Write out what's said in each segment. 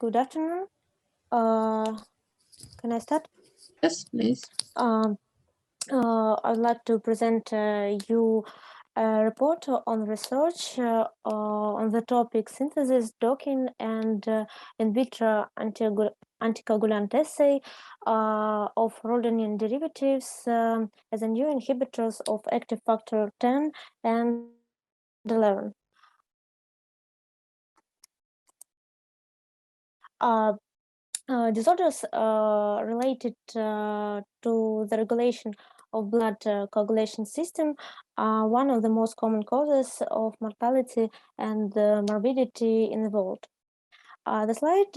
Good afternoon. Can I start? Yes, please. I would like to present you a report on research on the topic synthesis, docking, and in vitro anticoagulant assay of rhodanine derivatives as a new inhibitors of active factor 10 and 11. Disorders related to the regulation of blood coagulation system are one of the most common causes of mortality and morbidity in the world. The slide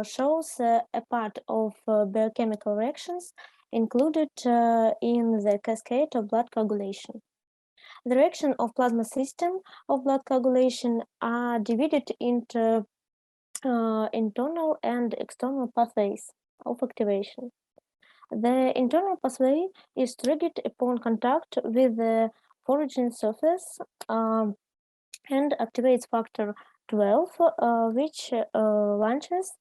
shows a part of biochemical reactions included in the cascade of blood coagulation. The reaction of plasma system of blood coagulation are divided into internal and external pathways of activation. The internal pathway is triggered upon contact with the foraging surface and activates factor 12, which launches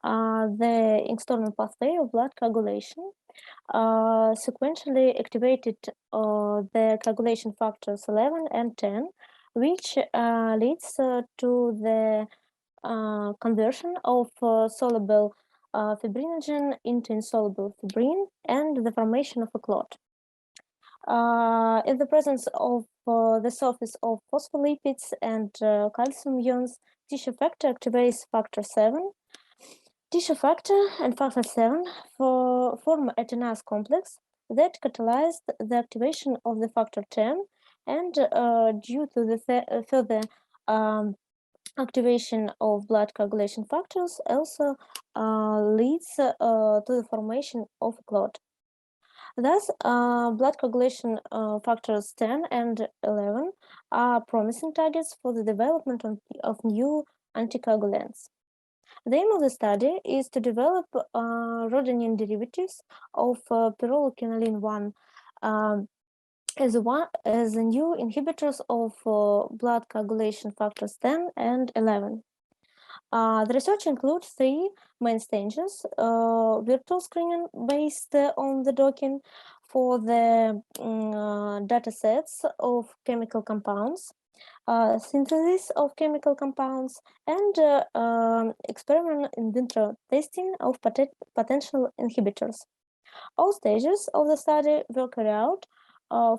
the external pathway of blood coagulation. Sequentially activated the coagulation factors 11 and 10, which leads to the conversion of soluble fibrinogen into insoluble fibrin and the formation of a clot. In the presence of the surface of phospholipids and calcium ions, tissue factor activates factor 7. Tissue factor and factor 7 form a tenase complex that catalyzed the activation of the factor 10, and due to the further activation of blood coagulation factors also leads to the formation of a clot. Thus, blood coagulation factors 10 and 11 are promising targets for the development of new anticoagulants. The aim of the study is to develop rhodanine derivatives of PYRROLO3 as a new inhibitors of blood coagulation factors 10 and 11. The research includes three main stages: virtual screening based on the docking for the data sets of chemical compounds, synthesis of chemical compounds, and experiment in vitro testing of potential inhibitors. All stages of the study were carried out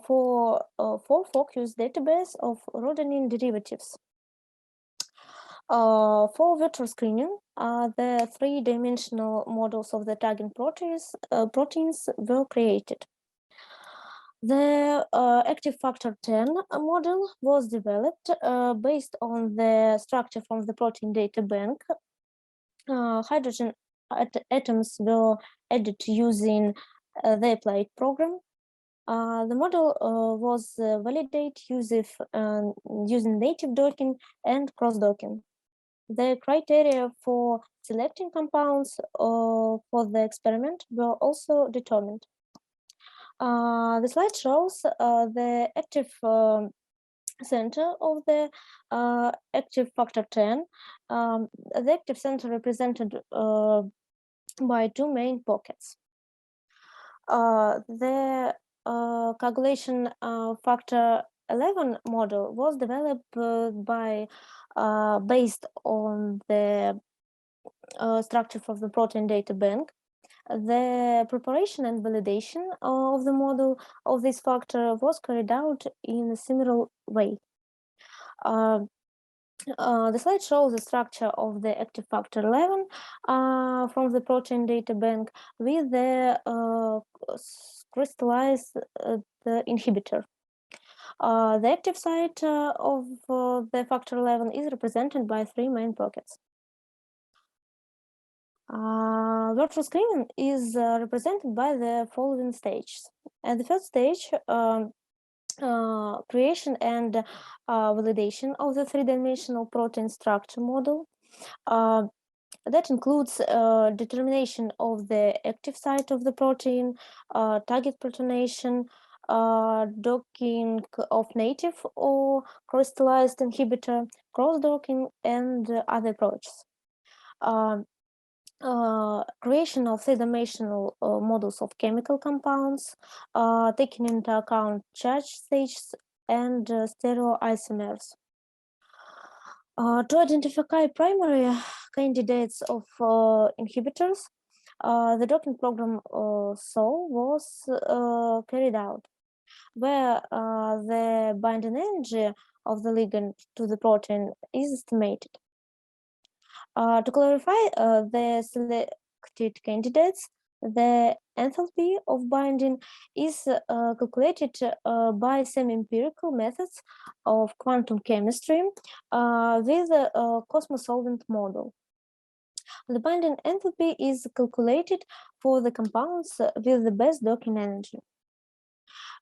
for focused database of rhodanine derivatives. For virtual screening, the three-dimensional models of the target proteins were created. The active factor 10 model was developed based on the structure from the protein data bank. Hydrogen atoms were added using the applied program. The model was validated using native docking and cross-docking. The criteria for selecting compounds for the experiment were also determined. The slide shows the active center of the active factor 10. The active center represented by two main pockets. The coagulation factor 11 model was developed based on the structure of the protein data bank. The preparation and validation of the model of this factor was carried out in a similar way. The slide shows the structure of the active factor 11 from the protein data bank with the crystallized the inhibitor. The active site of the factor 11 is represented by three main pockets. Virtual screening is represented by the following stages. At the first stage, creation and validation of the three-dimensional protein structure model. That includes determination of the active site of the protein, target protonation, docking of native or crystallized inhibitor, cross-docking, and other approaches. creation of three-dimensional models of chemical compounds, taking into account charge states and stereoisomers. To identify primary candidates of inhibitors, the docking program SOL was carried out, where the binding energy of the ligand to the protein is estimated. To clarify the selected candidates, the enthalpy of binding is calculated by semi-empirical methods of quantum chemistry with a Cosmos-solvent model. The binding enthalpy is calculated for the compounds with the best docking energy.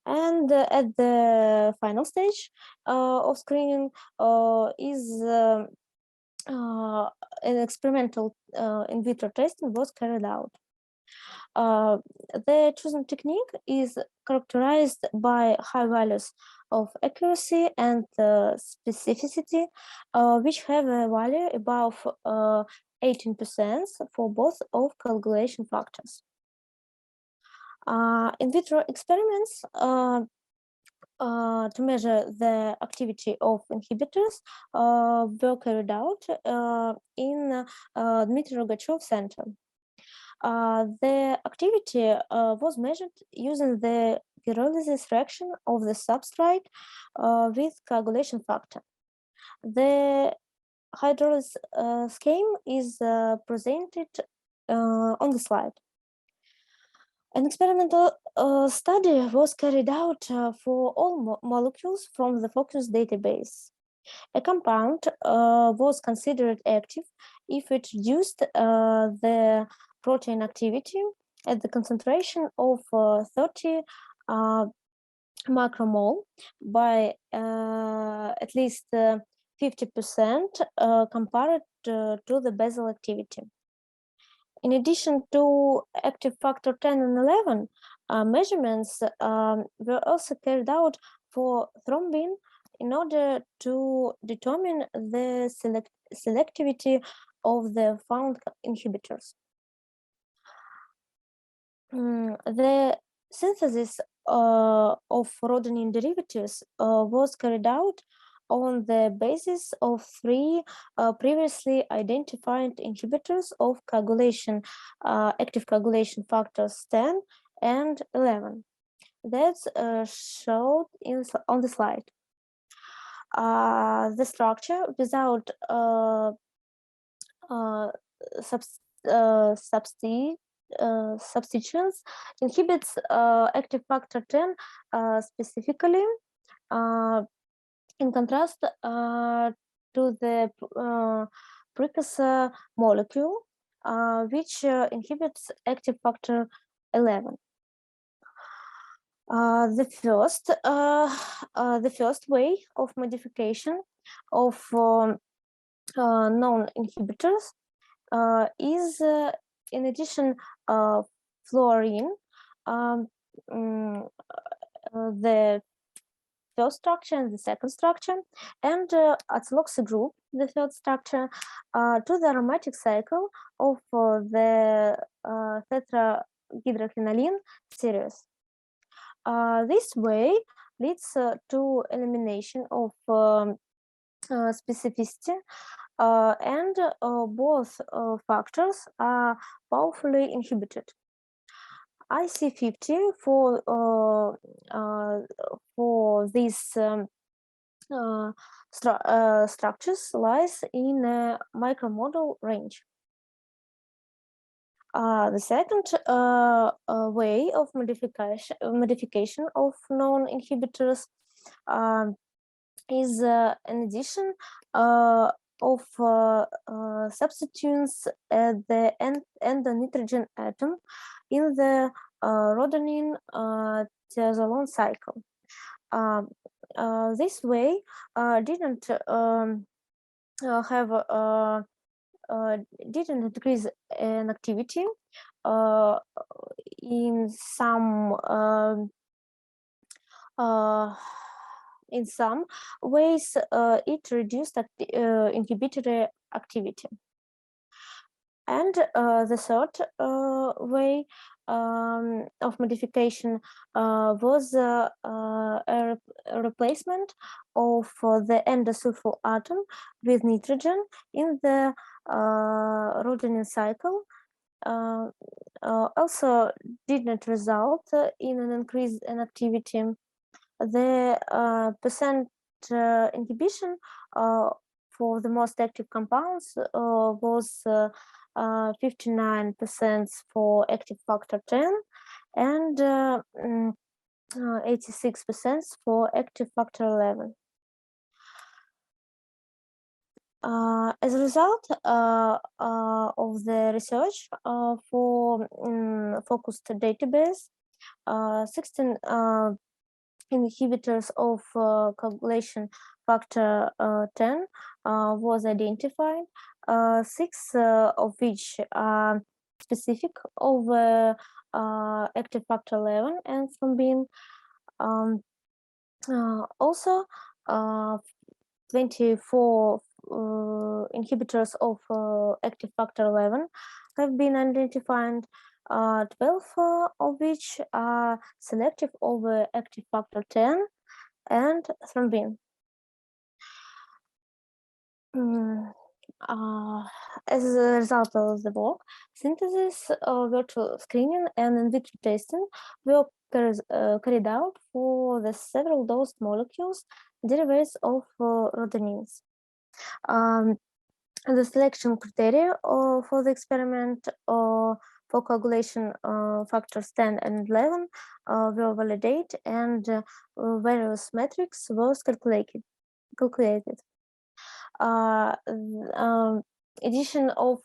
And at the final stage of screening is an experimental in vitro testing was carried out. The chosen technique is characterized by high values of accuracy and specificity, which have a value above 18% for both of coagulation factors. In vitro experiments to measure the activity of inhibitors were carried out in Dmitry Rogachev Center. The activity was measured using the pyrolysis reaction of the substrate with coagulation factor. The hydrolysis scheme is presented on the slide. An experimental study was carried out for all molecules from the Focus database. A compound was considered active if it reduced the protein activity at the concentration of 30 micromole by at least 50% compared to the basal activity. In addition to active factor 10 and 11, measurements were also carried out for thrombin in order to determine the selectivity of the found inhibitors. The synthesis of rhodanine derivatives was carried out on the basis of three previously identified inhibitors of coagulation, active coagulation factors 10 and 11. That's showed on the slide. The structure without substituents inhibits active factor 10 specifically, in contrast to the precursor molecule, which inhibits active factor 11. The first way of modification of known inhibitors is, in addition, fluorine, the first structure and the second structure, and athyloxy group, the third structure, to the aromatic cycle of the tetrahydroquinoline series. This way leads to elimination of specificity, and both factors are powerfully inhibited. IC50 for these structures lies in a micromodal range. The second way of modification of known inhibitors is an addition of substituents at the end the nitrogen atom in the rhodanine thiazolone cycle. This way didn't didn't increase an activity in some ways. It reduced inhibitory activity. And the third way of modification was a replacement of the endosulfur atom with nitrogen in the Rhodanine cycle. Also did not result in an increase in activity. The percent inhibition for the most active compounds was 59% for active factor 10 and 86% for active factor 11. As a result of the research for focused database, 16 inhibitors of coagulation factor 10 was identified, 6 of which are specific of active factor 11 and thrombin. Also, 24 inhibitors of active factor 11 have been identified, 12 of which are selective over active factor 10 and thrombin. As a result of the work, synthesis, virtual screening, and in vitro testing were carried out for the several dosed molecules, derivatives of rhodanines. The selection criteria for the experiment for coagulation factors 10 and 11 were validated, and various metrics was calculated. Addition of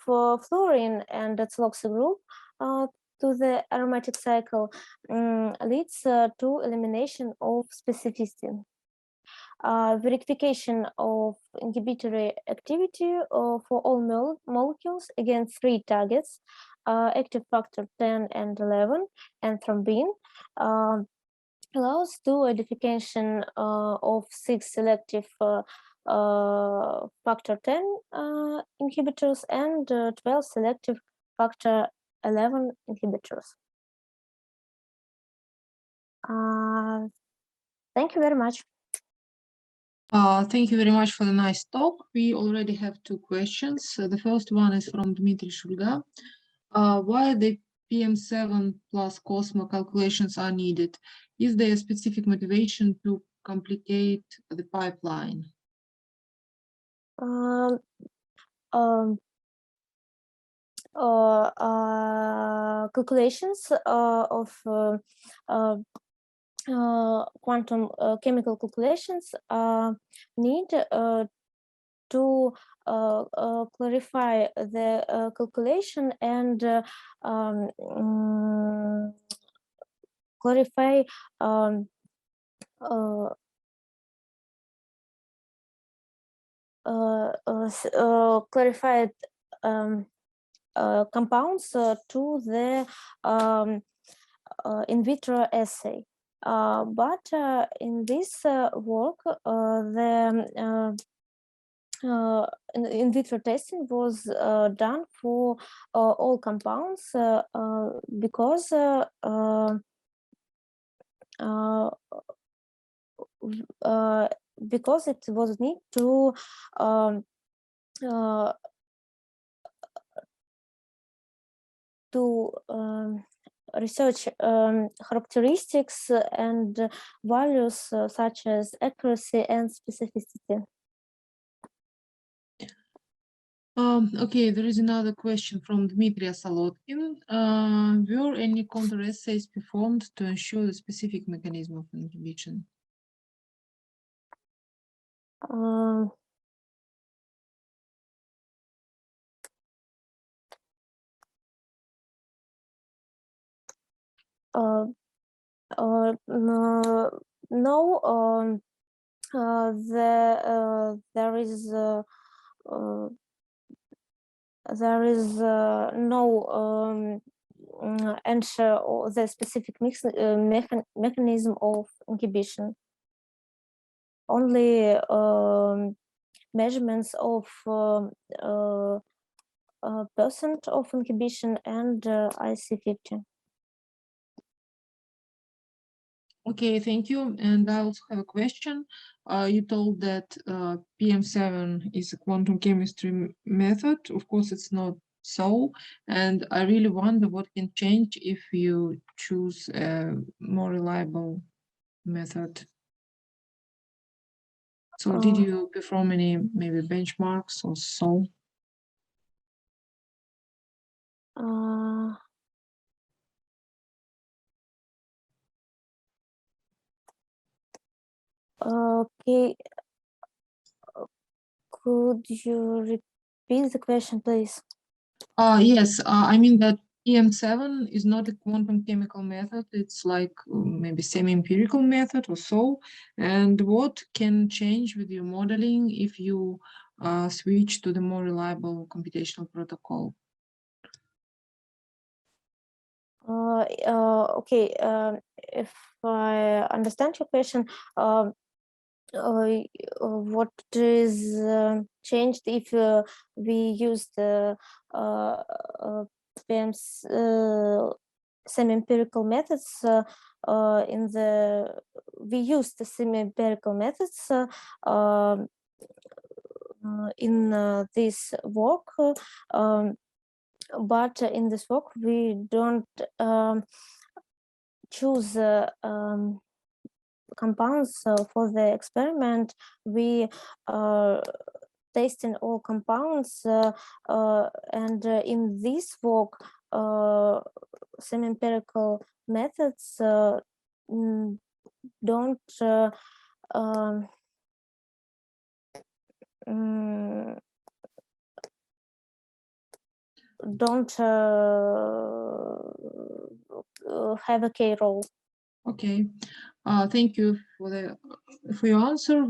fluorine and ethyloxy group to the aromatic cycle leads to elimination of specificity. Verification of inhibitory activity for all molecules against 3 targets, active factor 10 and 11, and thrombin, allows to identification of 6 selective factor 10 inhibitors and 12 selective factor 11 inhibitors. Thank you very much. Thank you very much for the nice talk. We already have 2 questions. The first one is from Dmitry Shulga. Why the PM7 plus COSMO calculations are needed? Is there a specific motivation to complicate the pipeline? Calculations of quantum chemical calculations need to clarify the calculation and clarify clarified compounds to the in vitro assay. But in this work, the in vitro testing was done for all compounds because it was need to research characteristics and values such as accuracy and specificity. Okay, there is another question from Dmitry Solodkin. Were any counter assays performed to ensure the specific mechanism of inhibition? No, there is no answer or the specific mechanism of inhibition. Only measurements of percent of inhibition, and IC50. Okay, thank you. And I also have a question. You told that PM7 is a quantum chemistry method. Of course, it's not so. And I really wonder what can change if you choose a more reliable method. So did you perform any maybe benchmarks or so? Okay, could you repeat the question, please? Yes, I mean that PM7 is not a quantum chemical method. It's like maybe semi-empirical method or so. And what can change with your modeling if you switch to the more reliable computational protocol? Okay, if I understand your question, what is changed if we use the PM's semi-empirical methods we use the semi-empirical methods in this work, but in this work we don't choose compounds for the experiment. We testing all compounds, and in this work semi-empirical methods don't have a key role. Okay, thank you for your answer.